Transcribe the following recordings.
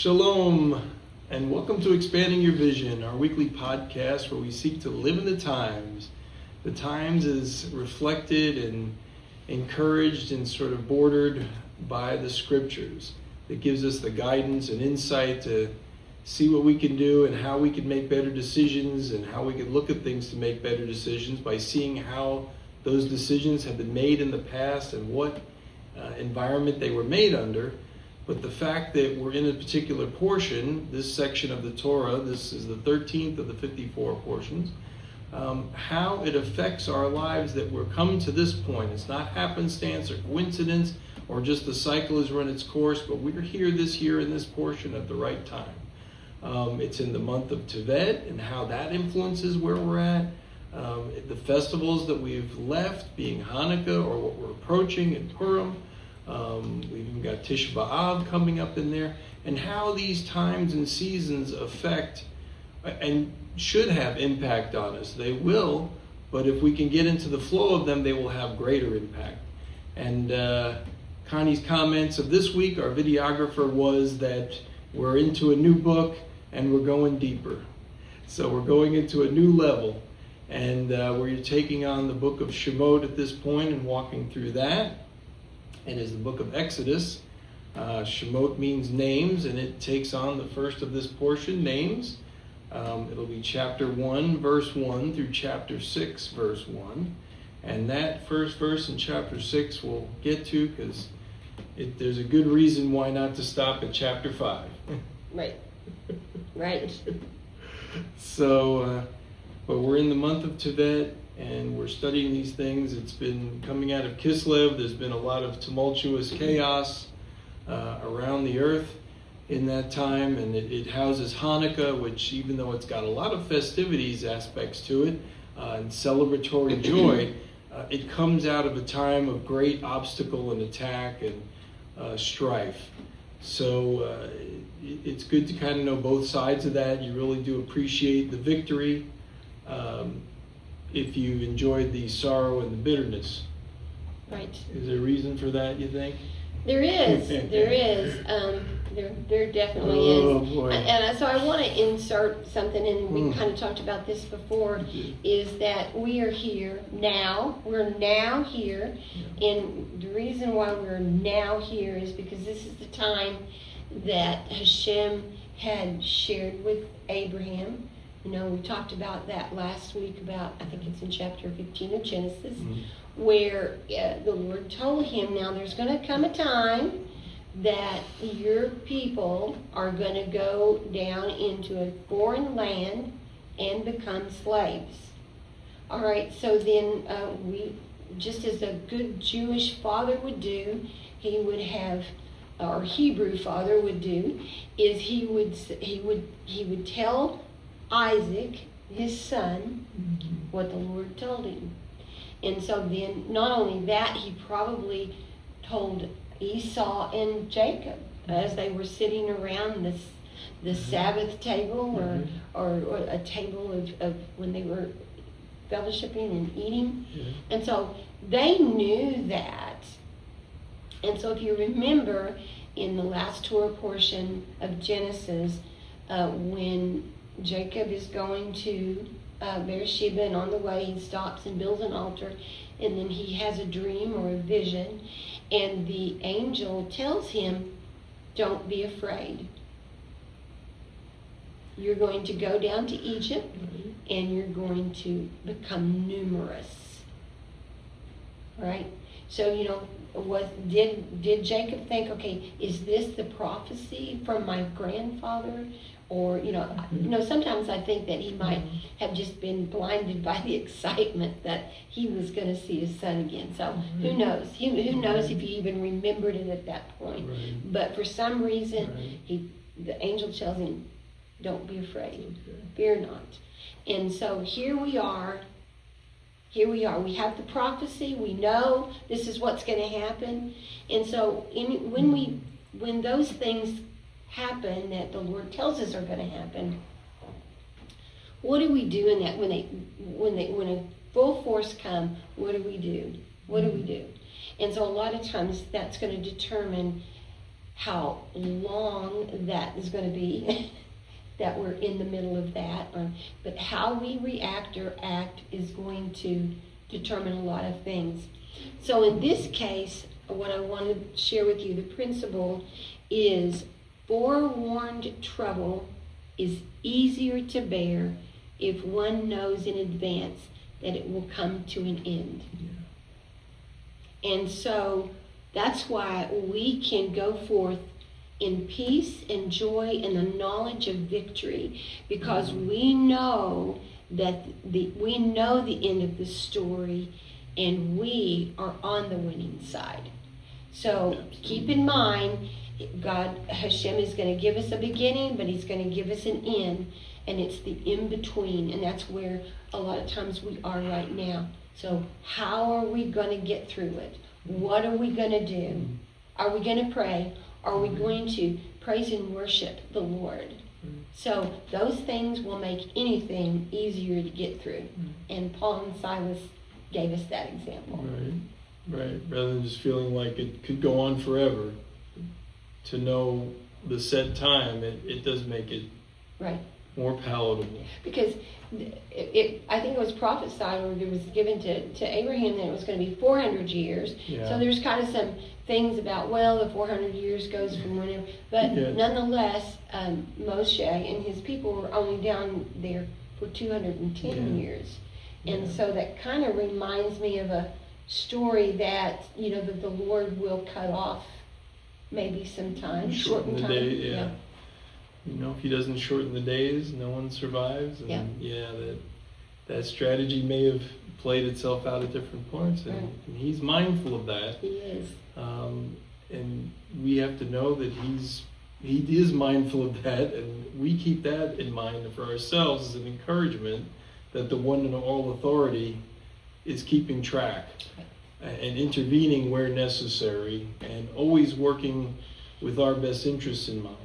Shalom, and welcome to Expanding Your Vision, our weekly podcast where we seek to live in the times. The times is reflected and encouraged and sort of bordered by the scriptures. It gives us the guidance and insight to see what we can do and how we can make better decisions and how we can look at things to make better decisions by seeing how those decisions have been made in the past and what environment they were made under. But the fact that we're in a particular portion, this section of the Torah, this is the 13th of the 54 portions, how it affects our lives that we're come to this point. It's not happenstance or coincidence or just the cycle has run its course, but we're here this year in this portion at the right time. It's in the month of Tevet and how that influences where we're at. The festivals that we've left, being Hanukkah or what we're approaching in Purim. We've even got Tisha B'Av coming up in there, and how these times and seasons affect and should have impact on us. They will, but if we can get into the flow of them, they will have greater impact. And Connie's comments of this week, our videographer, was that we're into a new book and we're going deeper. So we're going into a new level, and we're taking on the book of Shemot at this point and walking through that. It is the book of Exodus. Shemot means names, and it takes on the first of this portion, names. It'll be chapter 1, verse 1 through chapter 6, verse 1. And that first verse in chapter 6 we'll get to because there's a good reason why not to stop at chapter 5. Right. Right. So, but we're in the month of Tevet, and we're studying these things. It's been coming out of Kislev. There's been a lot of tumultuous chaos around the earth in that time, and it houses Hanukkah, which, even though it's got a lot of festivities aspects to it and celebratory joy, it comes out of a time of great obstacle and attack and strife. So it's good to kind of know both sides of that. You really do appreciate the victory if you've enjoyed the sorrow and the bitterness. Right. Is there a reason for that, you think? There is. There is. There definitely is. Oh, boy. And so I want to insert something, and we kind of talked about this before, is that we are here now. We're now here. And the reason why we're now here is because this is the time that Hashem had shared with Abraham. You know, we talked about that last week about, I think it's in chapter 15 of Genesis, where the Lord told him, now there's going to come a time that your people are going to go down into a foreign land and become slaves. All right, so then we, just as a good Jewish father would do, he would have, or Hebrew father would do, is he would tell Isaac, his son, what the Lord told him. And so then, not only that, he probably told Esau and Jacob as they were sitting around the Sabbath table or a table of when they were fellowshipping and eating. And so they knew that. And so if you remember in the last Torah portion of Genesis, when Jacob is going to Beersheba, and on the way he stops and builds an altar, and then he has a dream or a vision, and the angel tells him, don't be afraid. You're going to go down to Egypt, and you're going to become numerous. Right? So, you know, did Jacob think, okay, is this the prophecy from my grandfather? Or, you know, sometimes I think that he might have just been blinded by the excitement that he was going to see his son again. So who knows? Who knows if he even remembered it at that point. But for some reason, the angel tells him, don't be afraid. Fear not. And so here we are. We have the prophecy. We know this is what's going to happen. And so when those things happen that the Lord tells us are going to happen, what do we do in that when a full force come? What do we do? And so a lot of times that's going to determine how long that is going to be, that we're in the middle of that. But how we react or act is going to determine a lot of things. So in this case, what I want to share with you, the principle is forewarned trouble is easier to bear if one knows in advance that it will come to an end. And so that's why we can go forth in peace and joy and the knowledge of victory, because we know that we know the end of the story, and we are on the winning side. So keep in mind, God, Hashem is going to give us a beginning, but he's going to give us an end, and it's the in-between, and that's where a lot of times we are right now. So how are we going to get through it? What are we going to do? Are we going to pray? Are we going to praise and worship the Lord? So those things will make anything easier to get through. And Paul and Silas gave us that example. Right. Rather than just feeling like it could go on forever, to know the set time, it does make it more palatable. Because I think it was prophesied, or it was given to Abraham, that it was going to be 400 years. Yeah. So there's kind of some things about, well, the 400 years goes from whenever. But nonetheless, Moshe and his people were only down there for 210 years. And so that kind of reminds me of a story that, that the Lord will cut off maybe sometime, shorten time. Day, if he doesn't shorten the days, no one survives. And that strategy may have played itself out at different points, and he's mindful of that. He is. And we have to know that he is mindful of that, and we keep that in mind for ourselves as an encouragement that the one and all authority is keeping track and intervening where necessary, and always working with our best interests in mind.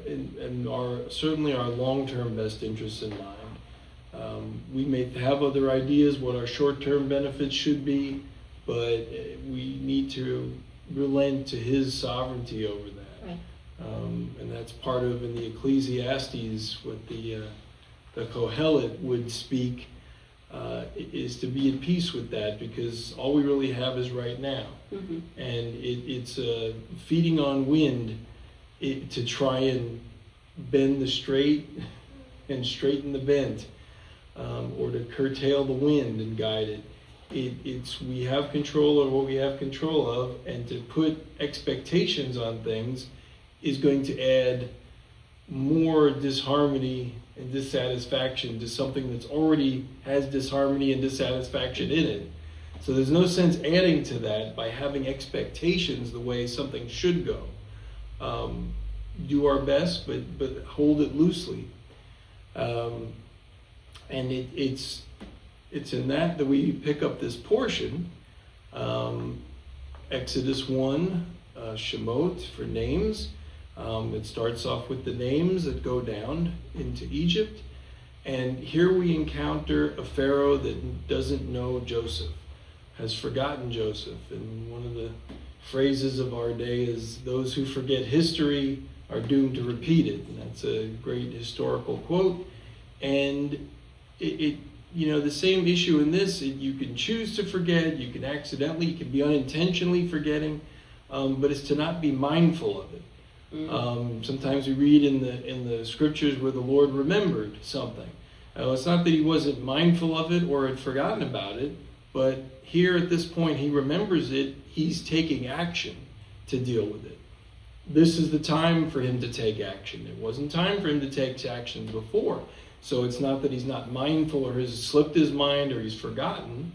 And certainly our long-term best interests in mind. We may have other ideas what our short-term benefits should be, but we need to relent to his sovereignty over that. And that's part of, in the Ecclesiastes, what the Kohelet would speak, is to be at peace with that, because all we really have is right now. And it's feeding on wind to try and bend the straight and straighten the bent, or to curtail the wind and guide it. It's we have control of what we have control of, and to put expectations on things is going to add more disharmony and dissatisfaction to something that's already has disharmony and dissatisfaction in it. So there's no sense adding to that by having expectations the way something should go. Do our best, but hold it loosely. And it's in that we pick up this portion. Exodus 1, Shemot for names. It starts off with the names that go down into Egypt. And here we encounter a Pharaoh that doesn't know Joseph, has forgotten Joseph. And one of the phrases of our day is, those who forget history are doomed to repeat it. And that's a great historical quote. And it the same issue in this, you can choose to forget, you can accidentally, you can be unintentionally forgetting, but it's to not be mindful of it. Sometimes we read in the scriptures where the Lord remembered something. It's not that he wasn't mindful of it or had forgotten about it, but here at this point he remembers it, he's taking action to deal with it. This is the time for him to take action. It wasn't time for him to take action before. So it's not that he's not mindful or has slipped his mind or he's forgotten,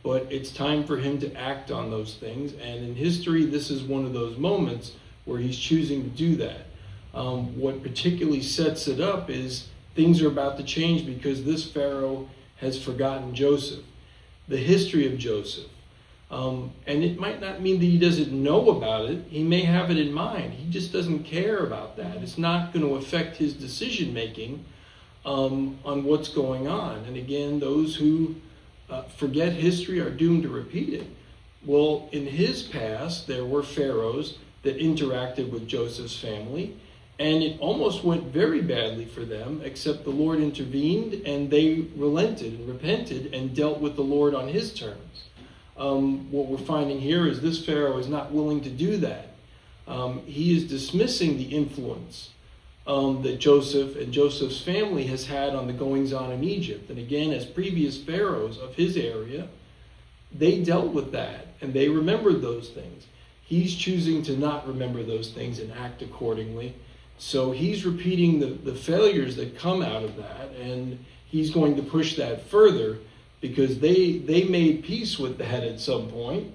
but it's time for him to act on those things. And in history, this is one of those moments where he's choosing to do that. What particularly sets it up is things are about to change because this Pharaoh has forgotten Joseph, the history of Joseph. And it might not mean that he doesn't know about it. He may have it in mind. He just doesn't care about that. It's not going to affect his decision making on what's going on. And again, those who forget history are doomed to repeat it. Well, in his past, there were pharaohs that interacted with Joseph's family. And it almost went very badly for them, except the Lord intervened and they relented and repented and dealt with the Lord on his terms. What we're finding here is this Pharaoh is not willing to do that. He is dismissing the influence that Joseph and Joseph's family has had on the goings-on in Egypt. And again, as previous pharaohs of his area, they dealt with that and they remembered those things. He's choosing to not remember those things and act accordingly. So he's repeating the failures that come out of that, and he's going to push that further because they made peace with that at some point.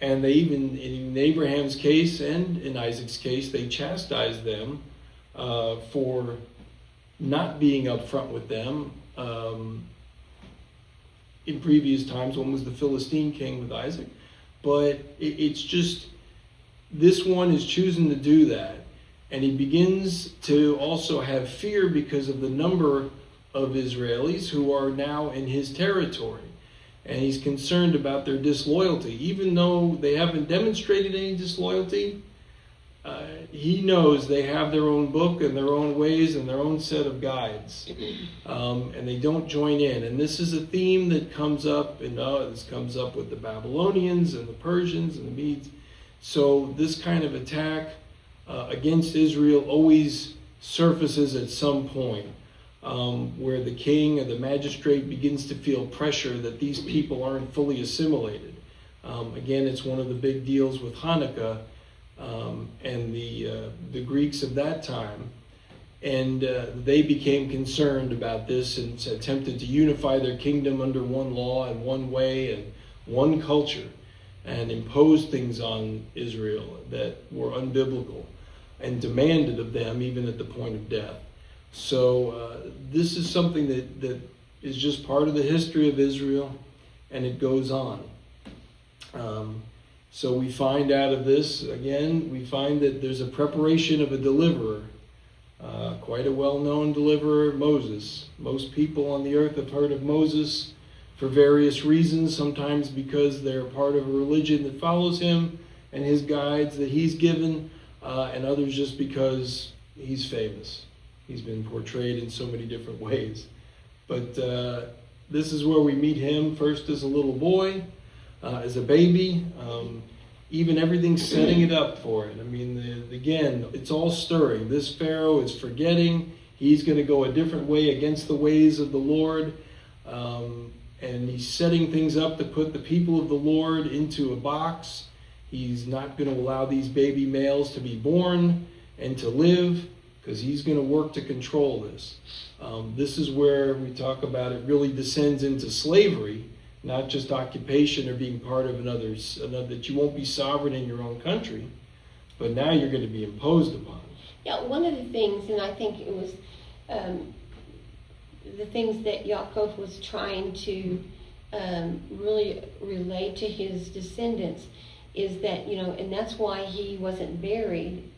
And they even, in Abraham's case and in Isaac's case, they chastised them for not being upfront with them. In previous times, one was the Philistine king with Isaac. But it's just, this one is choosing to do that. And he begins to also have fear because of the number of Israelis who are now in his territory. And he's concerned about their disloyalty. Even though they haven't demonstrated any disloyalty, he knows they have their own book and their own ways and their own set of guides. And they don't join in. And this is a theme that comes up, and this comes up with the Babylonians and the Persians and the Medes. So this kind of attack against Israel always surfaces at some point. Where the king or the magistrate begins to feel pressure that these people aren't fully assimilated. Again, it's one of the big deals with Hanukkah and the Greeks of that time. And they became concerned about this and attempted to unify their kingdom under one law and one way and one culture and impose things on Israel that were unbiblical and demanded of them even at the point of death. So this is something that is just part of the history of Israel, and it goes on. So we find out of this, again, we find that there's a preparation of a deliverer, quite a well-known deliverer, Moses. Most people on the earth have heard of Moses for various reasons, sometimes because they're part of a religion that follows him and his guides that he's given, and others just because he's famous. He's been portrayed in so many different ways. But this is where we meet him first as a little boy, as a baby. Even everything's setting it up for it. I mean, again, it's all stirring. This Pharaoh is forgetting. He's going to go a different way against the ways of the Lord. And he's setting things up to put the people of the Lord into a box. He's not going to allow these baby males to be born and to live, because he's going to work to control this. This is where we talk about it really descends into slavery, not just occupation or being part of another, that you won't be sovereign in your own country, but now you're going to be imposed upon. Yeah, one of the things, and I think it was the things that Yaakov was trying to really relate to his descendants, is that, and that's why he wasn't buried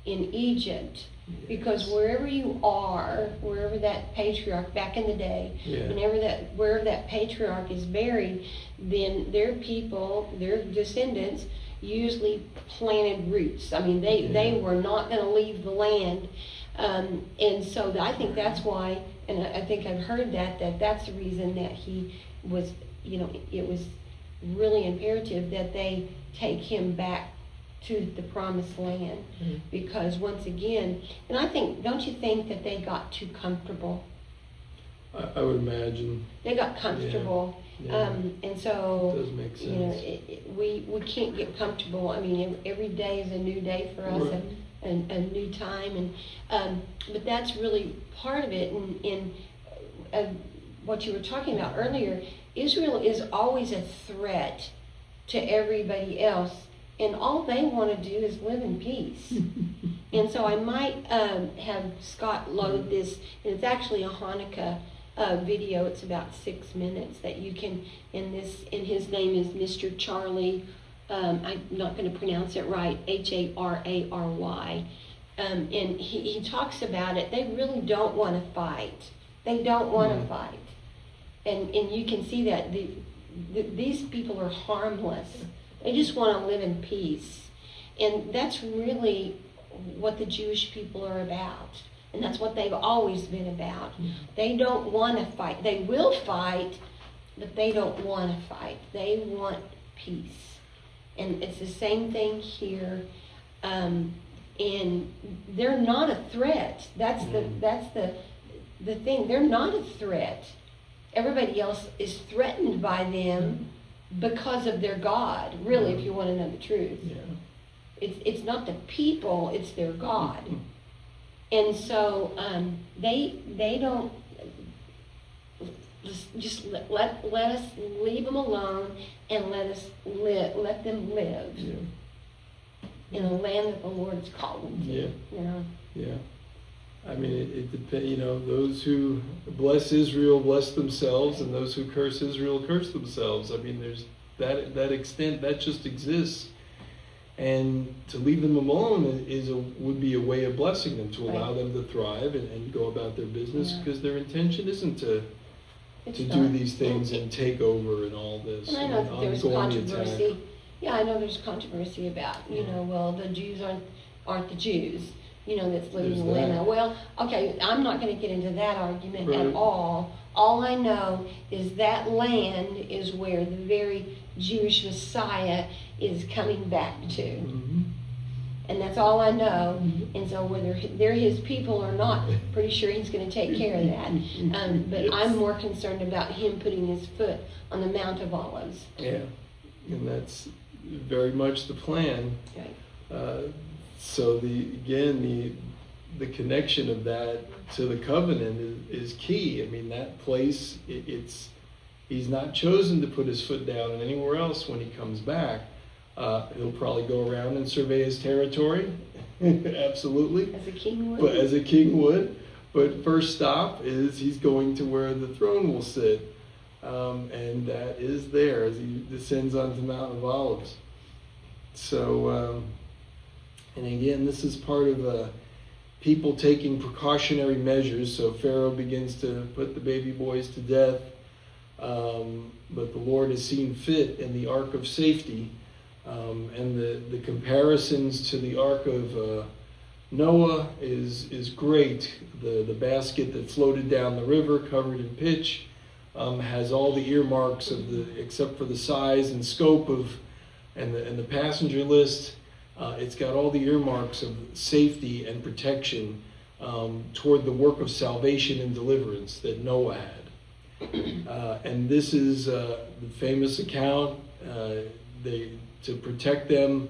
in Egypt. Because wherever you are, wherever that patriarch back in the day, wherever that patriarch is buried, then their people, their descendants, usually planted roots. I mean, they were not going to leave the land, and so I think that's why, and I think I've heard that's the reason that he was, it was really imperative that they take him back to the promised land, because once again, and I think, don't you think that they got too comfortable? I would imagine. They got comfortable, and so, it does make sense. We can't get comfortable. I mean, every day is a new day for us, Right. and a new time, and but that's really part of it. And what you were talking about earlier, Israel is always a threat to everybody else. And all they want to do is live in peace. And so I might have Scott load this, and it's actually a Hanukkah video. It's about 6 minutes that you can, and his name is Mr. Charlie, I'm not going to pronounce it right, Harary. And he talks about it. They really don't want to fight. They don't want to fight. And you can see that these people are harmless. They just want to live in peace. And that's really what the Jewish people are about. And that's what they've always been about. They don't want to fight. They will fight, but they don't want to fight. They want peace. And it's the same thing here. And they're not a threat. That's the thing. They're not a threat. Everybody else is threatened by them because of their God, really, if you want to know the truth. Yeah. It's not the people, it's their God. And so they don't, just let us leave them alone and let them live in a land that the Lord's called them to. Yeah. I mean, it depends. Those who bless Israel bless themselves, and those who curse Israel curse themselves. I mean, there's that extent that just exists, and to leave them alone would be a way of blessing them, to allow them to thrive and go about their business, because their intention isn't to do these things and take over and all this. And I know that there's controversy. Attack. Yeah, I know there's controversy about well, the Jews aren't the Jews. That's living in the land now. Well, okay, I'm not going to get into that argument at all. All I know is that land is where the very Jewish Messiah is coming back to. Mm-hmm. And that's all I know. And so whether they're his people or not, pretty sure he's going to take care of that. But I'm more concerned about him putting his foot on the Mount of Olives. Yeah, and that's very much the plan. Right. So the connection of that to the covenant is key. I mean, that place, he's not chosen to put his foot down anywhere else when he comes back. He'll probably go around and survey his territory, absolutely. As a king would. But as a king would. But first stop is he's going to where the throne will sit, and that is there as he descends onto the Mount of Olives. So. And again, this is part of people taking precautionary measures. So Pharaoh begins to put the baby boys to death. But the Lord has seen fit in the ark of safety. And the comparisons to the ark of Noah is great. The basket that floated down the river covered in pitch has all the earmarks except for the size and scope and the passenger list. It's got all the earmarks of safety and protection toward the work of salvation and deliverance that Noah had. And this is the famous account. To protect them,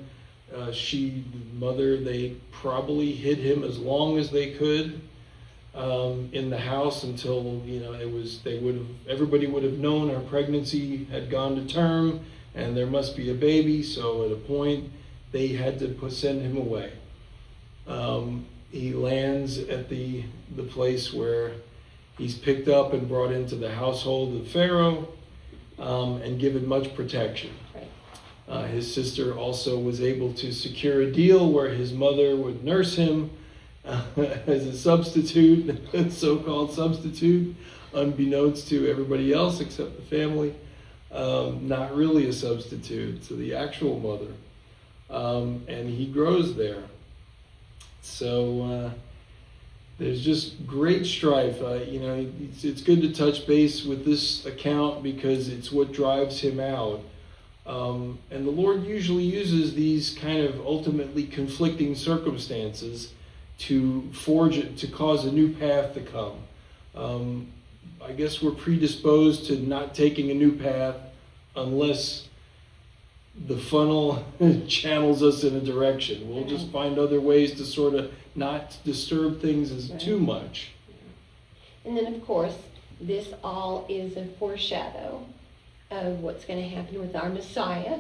they probably hid him as long as they could in the house until everybody would have known her pregnancy had gone to term and there must be a baby. So at a point, they had to send him away. He lands at the place where he's picked up and brought into the household of Pharaoh and given much protection. His sister also was able to secure a deal where his mother would nurse him as a substitute, a so-called substitute, unbeknownst to everybody else except the family. Not really a substitute, so the actual mother. And he grows there. So there's just great strife. It's good to touch base with this account because it's what drives him out. And the Lord usually uses these kind of ultimately conflicting circumstances to cause a new path to come. I guess we're predisposed to not taking a new path unless the funnel channels us in a direction. We'll just find other ways to sort of not disturb things too much. And then, of course, this all is a foreshadow of what's going to happen with our Messiah,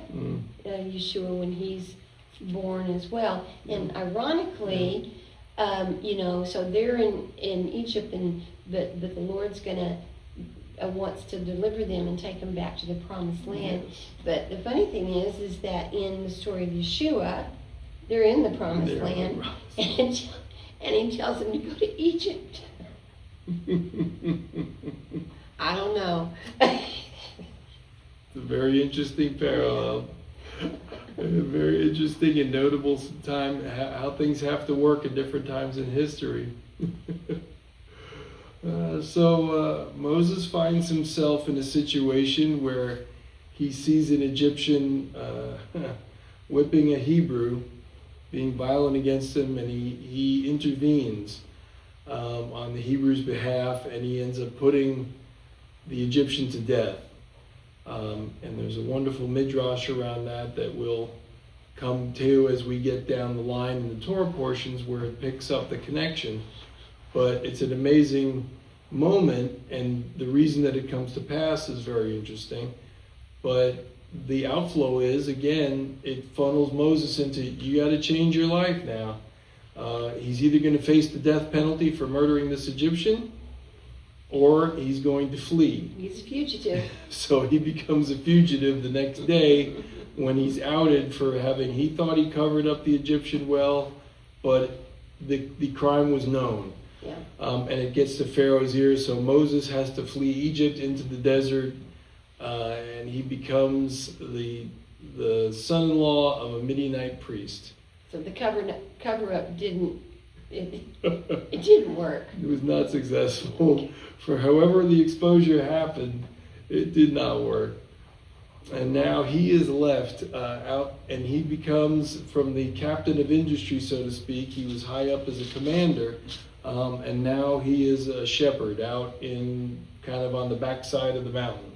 Yeshua, when he's born as well. And ironically, so they're in Egypt, but the Lord's going to wants to deliver them and take them back to the promised land. Yes. But the funny thing is that in the story of Yeshua, they're in the promised land, and he tells them to go to Egypt. I don't know. It's a very interesting parallel. Very interesting and notable time how things have to work at different times in history. So Moses finds himself in a situation where he sees an Egyptian whipping a Hebrew, being violent against him, and he intervenes on the Hebrew's behalf, and he ends up putting the Egyptian to death. And there's a wonderful midrash around that we'll come to as we get down the line in the Torah portions where it picks up the connection. But it's an amazing moment, and the reason that it comes to pass is very interesting. But the outflow is, again, it funnels Moses into, you got to change your life now. He's either going to face the death penalty for murdering this Egyptian, or he's going to flee. He's a fugitive. So he becomes a fugitive the next day when he's outed for he thought he covered up the Egyptian well, but the crime was known. Yeah. And it gets to Pharaoh's ears, so Moses has to flee Egypt into the desert, and he becomes the son-in-law of a Midianite priest. So the cover-up didn't work. It was not successful. For however the exposure happened, it did not work. And now he is left out, and he becomes, from the captain of industry, so to speak, he was high up as a commander, and now he is a shepherd out in kind of on the backside of the mountain.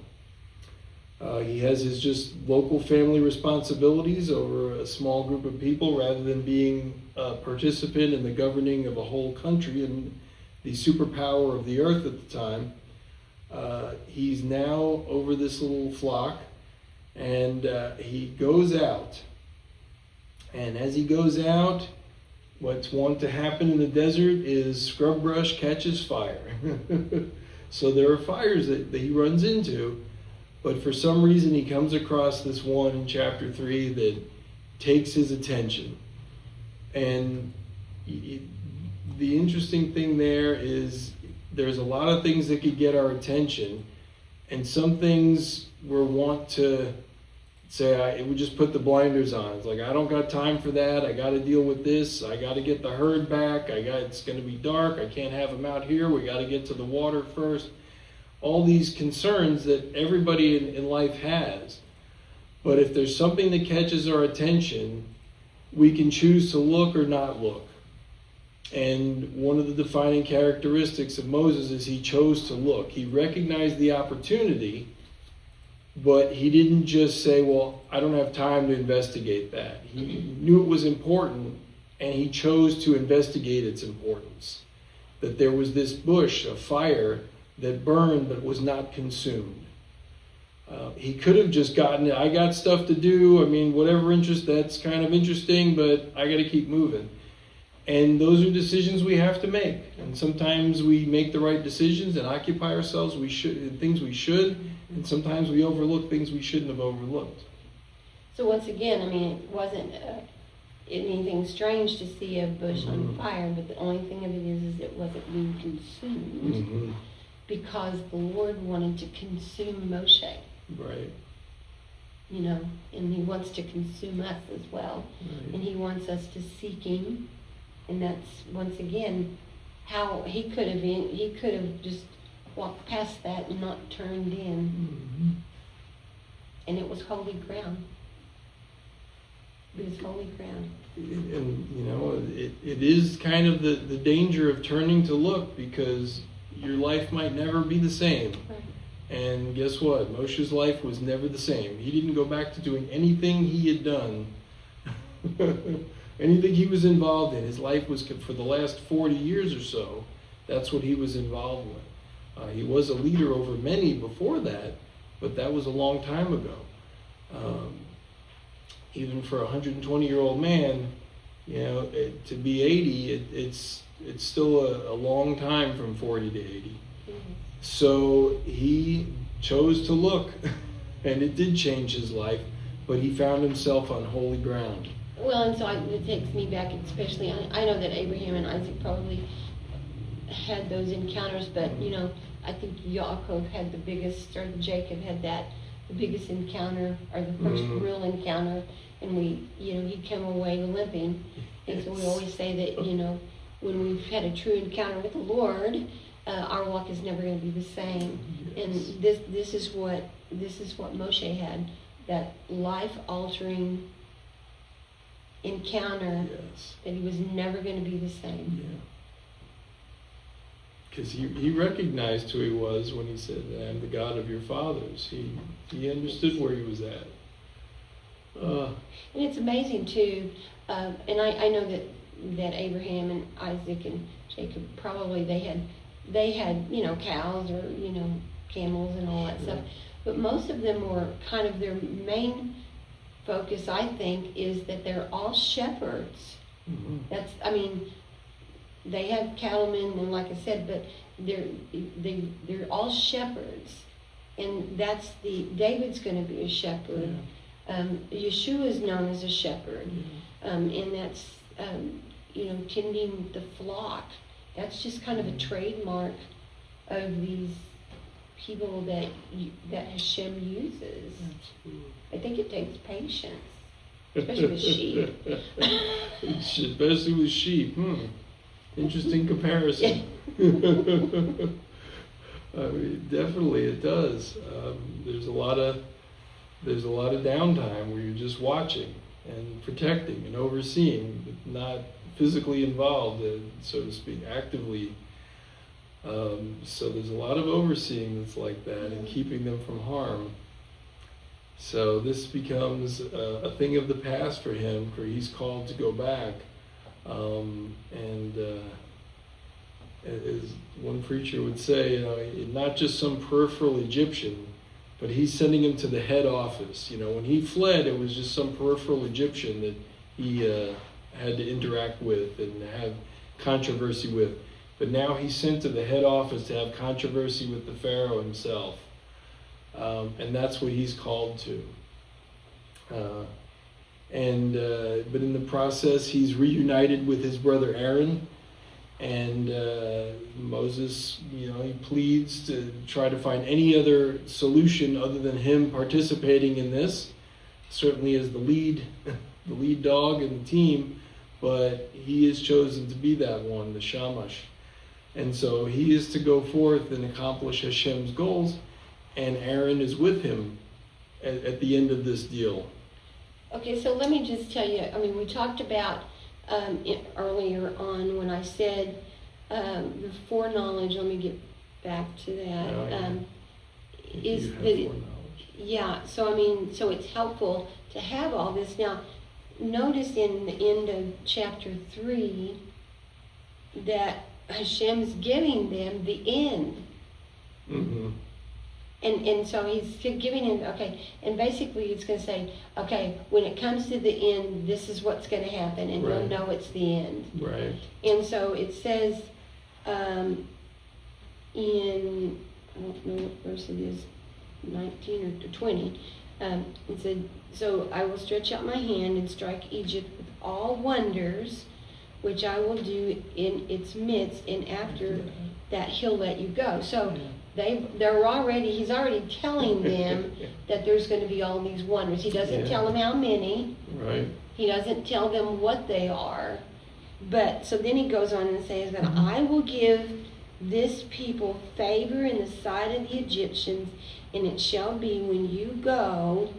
He has his just local family responsibilities over a small group of people rather than being a participant in the governing of a whole country and the superpower of the earth at the time. He's now over this little flock, and he goes out. And as he goes out, what's wont to happen in the desert is scrub brush catches fire. So there are fires that he runs into. But for some reason, he comes across this one in chapter 3 that takes his attention. And the interesting thing there is there's a lot of things that could get our attention. And some things we're wont to say, we just put the blinders on. It's like, I don't got time for that. I got to deal with this. I got to get the herd back. It's going to be dark. I can't have them out here. We got to get to the water first. All these concerns that everybody in life has. But if there's something that catches our attention, we can choose to look or not look. And one of the defining characteristics of Moses is he chose to look. He recognized the opportunity, but he didn't just say, well, I don't have time to investigate that. He knew it was important, and he chose to investigate its importance. That there was this bush of fire that burned but was not consumed. He could have just gotten, I got stuff to do, whatever interest, that's kind of interesting, but I got to keep moving. And those are decisions we have to make. And sometimes we make the right decisions and occupy ourselves things we should, and sometimes we overlook things we shouldn't have overlooked. So once again, it wasn't anything strange to see a bush on fire, but the only thing of it is it wasn't being consumed because the Lord wanted to consume Moshe. Right. And he wants to consume us as well. Right. And he wants us to seek him. And that's, once again, how he could have just walked past that and not turned in. And it was holy ground. It was holy ground. And, it is kind of the danger of turning to look, because your life might never be the same. Right. And guess what? Moshe's life was never the same. He didn't go back to doing anything he had done. Anything he was involved in. His life was, for the last 40 years or so, that's what he was involved with. He was a leader over many before that, but that was a long time ago. Even for a 120-year-old man, to be 80, it's still a long time from 40 to 80. So he chose to look, and it did change his life, but he found himself on holy ground. Well, and so it takes me back, especially, I know that Abraham and Isaac probably had those encounters, but, I think Yaakov had the biggest, or Jacob had that the biggest encounter, or the first real encounter, and he'd come away limping. And so we always say that, when we've had a true encounter with the Lord, our walk is never going to be the same. Yes. And this is what Moshe had, that life-altering encounter, Yes. that he was never going to be the same. Yeah. Because he recognized who he was when he said, "I am the God of your fathers." He understood where he was at. And it's amazing too, and I know that Abraham and Isaac and Jacob, probably they had cows or camels and all that stuff, but most of them were kind of, their main focus, I think, is that they're all shepherds. Mm-hmm. They have cattlemen, and like I said, but they're all shepherds, and David's going to be a shepherd. Yeah. Yeshua is known as a shepherd, Yeah. and that's tending the flock. That's just kind of a trademark of these people that Hashem uses. Absolutely. I think it takes patience, especially with sheep. Especially with sheep. Interesting comparison. Definitely it does. There's a lot of downtime where you're just watching and protecting and overseeing, but not physically involved, so to speak, actively. So there's a lot of overseeing that's like that, and keeping them from harm. So this becomes a thing of the past for him, for he's called to go back. As one preacher would say, not just some peripheral Egyptian, but he's sending him to the head office. When he fled, it was just some peripheral Egyptian that he had to interact with and have controversy with. But now he's sent to the head office to have controversy with the Pharaoh himself. And that's what he's called to. But in the process, he's reunited with his brother Aaron. And Moses, he pleads to try to find any other solution other than him participating in this, certainly as the lead dog in the team, but he is chosen to be that one, the Shamash. And so he is to go forth and accomplish Hashem's goals, and Aaron is with him at the end of this deal. Okay, so let me just tell you, we talked about earlier on when I said the foreknowledge, let me get back to that. Is that so it's helpful to have all this. Now, notice in the end of chapter 3 that Hashem's giving them the end. Mm-hmm. And so he's giving him, okay, and basically it's going to say, okay, when it comes to the end, this is what's going to happen, and you'll know it's the end. Right. And so it says in, I don't know what verse it is, 19 or 20, it said, "So I will stretch out my hand and strike Egypt with all wonders, which I will do in its midst, and after that he'll let you go." So he's already telling them that there's going to be all these wonders. He doesn't tell them how many. Right. He doesn't tell them what they are. But so then he goes on and says that I will give this people favor in the sight of the Egyptians, and it shall be when you go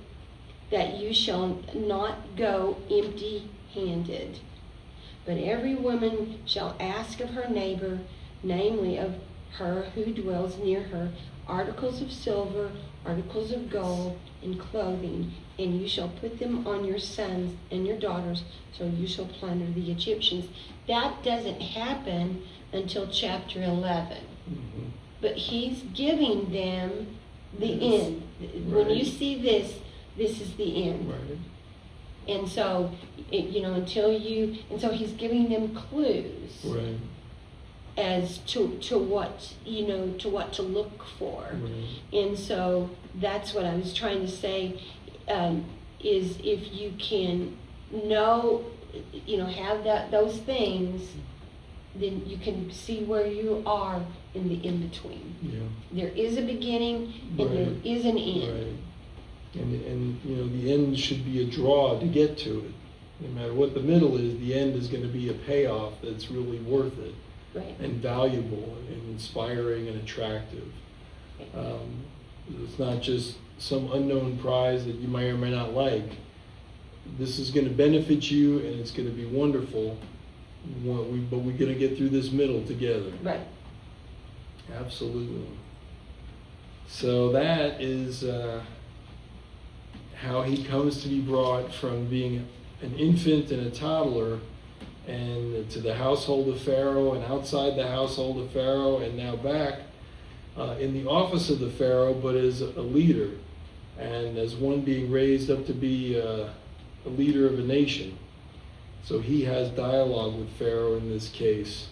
that you shall not go empty-handed. But every woman shall ask of her neighbor, namely of her who dwells near her, articles of silver, articles of gold, and clothing, and you shall put them on your sons and your daughters, so you shall plunder the Egyptians. That doesn't happen until chapter 11. Mm-hmm. But he's giving them the end. Right. When you see this is the end. Right. And so, and so he's giving them clues. Right. As to what to look for. Right. And so that's what I was trying to say, is if you can have those things, then you can see where you are in the in-between. Yeah. There is a beginning and there is an end. Right. And the end should be a draw to get to it. No matter what the middle is, the end is going to be a payoff that's really worth it, Right. and valuable and inspiring and attractive. It's not just some unknown prize that you may or may not like. This is going to benefit you, and it's going to be wonderful. But we're going to get through this middle together. Right. Absolutely. So that is how he comes to be brought from being an infant and a toddler and to the household of Pharaoh and outside the household of Pharaoh and now back in the office of the Pharaoh, but as a leader and as one being raised up to be a leader of a nation. So he has dialogue with Pharaoh in this case.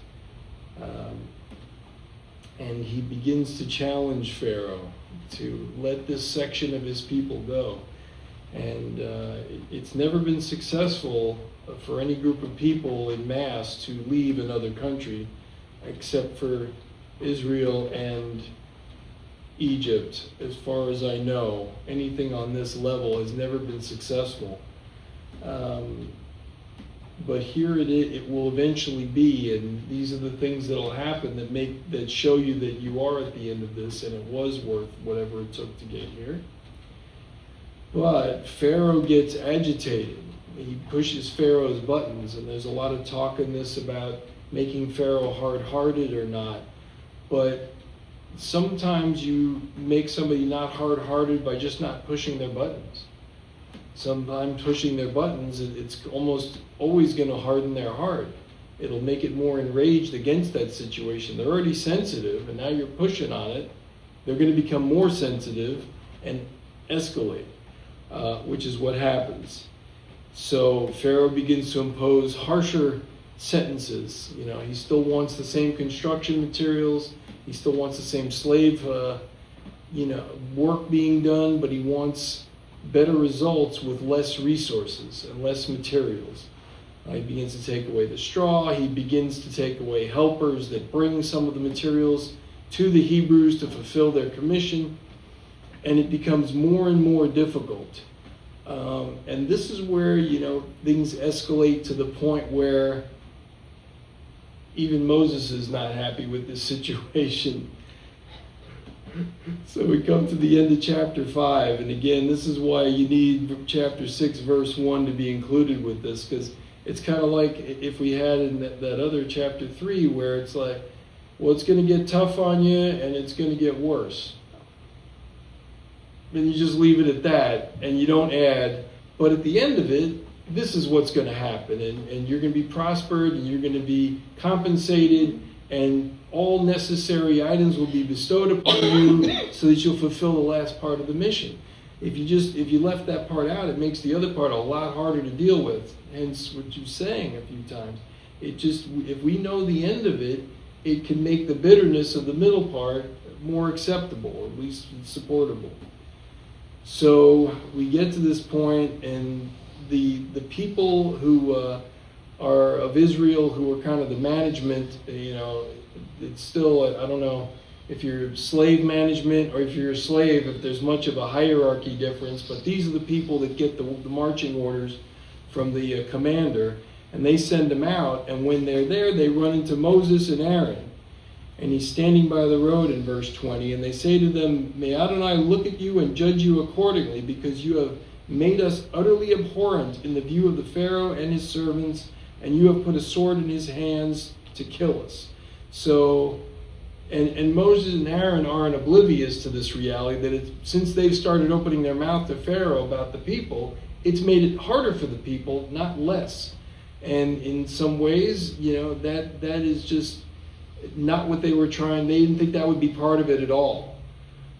And he begins to challenge Pharaoh to let this section of his people go. And it's never been successful for any group of people in mass to leave another country, except for Israel and Egypt. As far as I know, anything on this level has never been successful. But here it will eventually be, and these are the things that will happen that show you that you are at the end of this, and it was worth whatever it took to get here. But Pharaoh gets agitated. He pushes Pharaoh's buttons, and there's a lot of talk in this about making Pharaoh hard-hearted or not. But sometimes you make somebody not hard-hearted by just not pushing their buttons. Sometimes pushing their buttons, it's almost always going to harden their heart. It'll make it more enraged against that situation. They're already sensitive, and now you're pushing on it. They're going to become more sensitive and escalate, which is what happens. So Pharaoh begins to impose harsher sentences. He still wants the same construction materials. He still wants the same slave, work being done, but he wants better results with less resources and less materials. He begins to take away the straw. He begins to take away helpers that bring some of the materials to the Hebrews to fulfill their commission. And it becomes more and more difficult. And this is where, things escalate to the point where even Moses is not happy with this situation. So we come to the end of chapter 5, and again, this is why you need chapter 6, verse 1 to be included with this, because it's kind of like if we had in that other chapter 3, where it's like, well, it's going to get tough on you, and it's going to get worse. And you just leave it at that, and you don't add, but at the end of it, this is what's going to happen, and you're going to be prospered, and you're going to be compensated, and all necessary items will be bestowed upon you so that you'll fulfill the last part of the mission. If you left that part out, it makes the other part a lot harder to deal with. Hence what you're saying a few times. If we know the end of it, it can make the bitterness of the middle part more acceptable, or at least supportable. So we get to this point, and the people who are of Israel, who are kind of the management, it's still, I don't know if you're slave management or if you're a slave, if there's much of a hierarchy difference, but these are the people that get the marching orders from the commander, and they send them out, and when they're there, they run into Moses and Aaron, and he's standing by the road in verse 20, and they say to them, "May Adonai look at you and judge you accordingly, because you have made us utterly abhorrent in the view of the Pharaoh and his servants, and you have put a sword in his hands to kill us." So, and Moses and Aaron aren't oblivious to this reality, that since they've started opening their mouth to Pharaoh about the people, it's made it harder for the people, not less. And in some ways, that is just not what they were trying. They didn't think that would be part of it at all.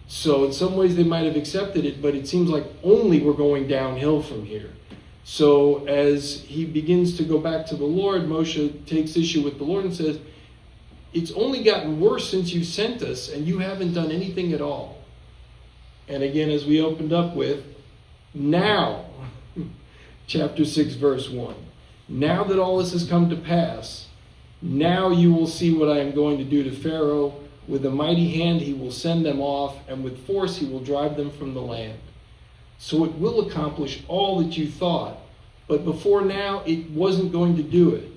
So in some ways they might have accepted it, but it seems like only we're going downhill from here. So as he begins to go back to the Lord, Moshe takes issue with the Lord and says, "It's only gotten worse since you sent us, and you haven't done anything at all." And again, as we opened up with, now, chapter 6, verse 1, now that all this has come to pass, now you will see what I am going to do to Pharaoh. With a mighty hand he will send them off, and with force he will drive them from the land. So it will accomplish all that you thought. But before now, it wasn't going to do it.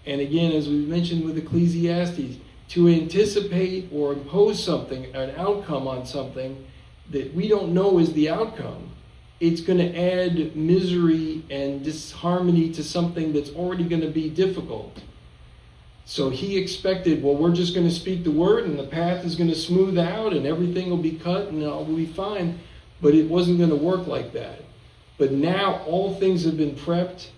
And again, as we mentioned with Ecclesiastes, to anticipate or impose something, an outcome on something that we don't know is the outcome, it's going to add misery and disharmony to something that's already going to be difficult. So he expected, well, we're just going to speak the word and the path is going to smooth out and everything will be cut and all will be fine. But it wasn't going to work like that. But now all things have been prepped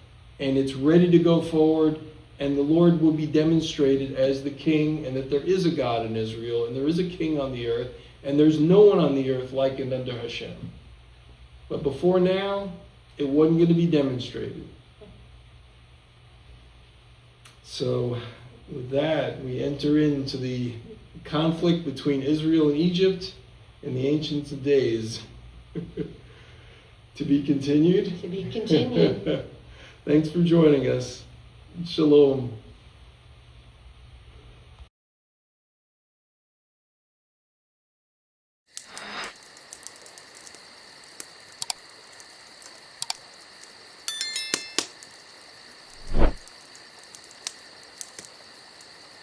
and it's ready to go forward, and the Lord will be demonstrated as the king, and that there is a God in Israel and there is a king on the earth, and there's no one on the earth likened unto Hashem. But before now, it wasn't going to be demonstrated. So with that, we enter into the conflict between Israel and Egypt in the ancient days. To be continued. To be continued. Thanks for joining us. Shalom.